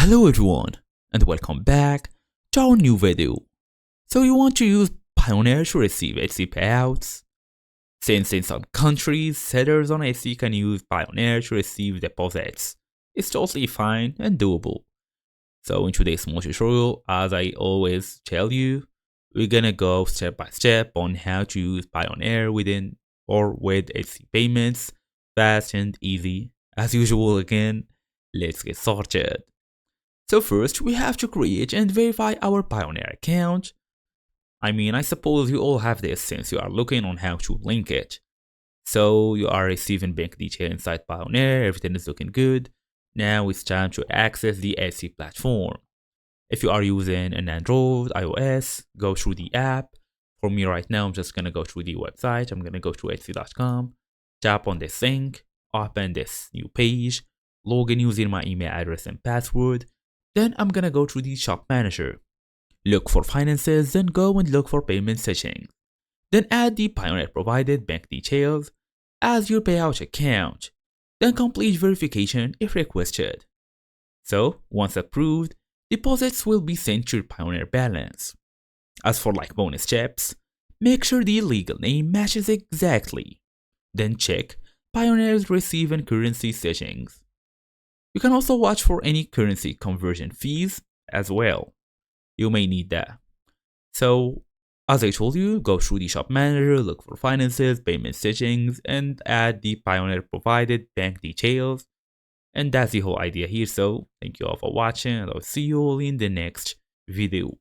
Hello everyone and welcome back to our new video. So you want to use Payoneer to receive Etsy payouts? Since in some countries, sellers on Etsy can use Payoneer to receive deposits. It's totally fine and doable. So in today's small tutorial, as I always tell you, we're gonna go step by step on how to use Payoneer within or with Etsy payments, fast and easy. As usual again, let's get started. So first, we have to create and verify our Payoneer account. I suppose you all have this since you are looking on how to link it. So you are receiving bank detail inside Payoneer, everything is looking good. Now it's time to access the Etsy platform. If you are using an Android, iOS, go through the app. For me right now, I'm just gonna go through the website. I'm gonna go to Etsy.com, tap on this link, open this new page, log in using my email address and password. Then I'm gonna go to the shop manager. Look for finances, then go and look for payment settings. Then add the Payoneer provided bank details as your payout account. Then complete verification if requested. So, once approved, deposits will be sent to your Payoneer balance. As for bonus tips, make sure the legal name matches exactly. Then check Payoneer's receive and currency settings. You can also watch for any currency conversion fees as well. You may need that. So, as I told you, go through the shop manager, look for finances, payment settings, and add the Payoneer provided bank details. And that's the whole idea here. So, thank you all for watching, and I'll see you all in the next video.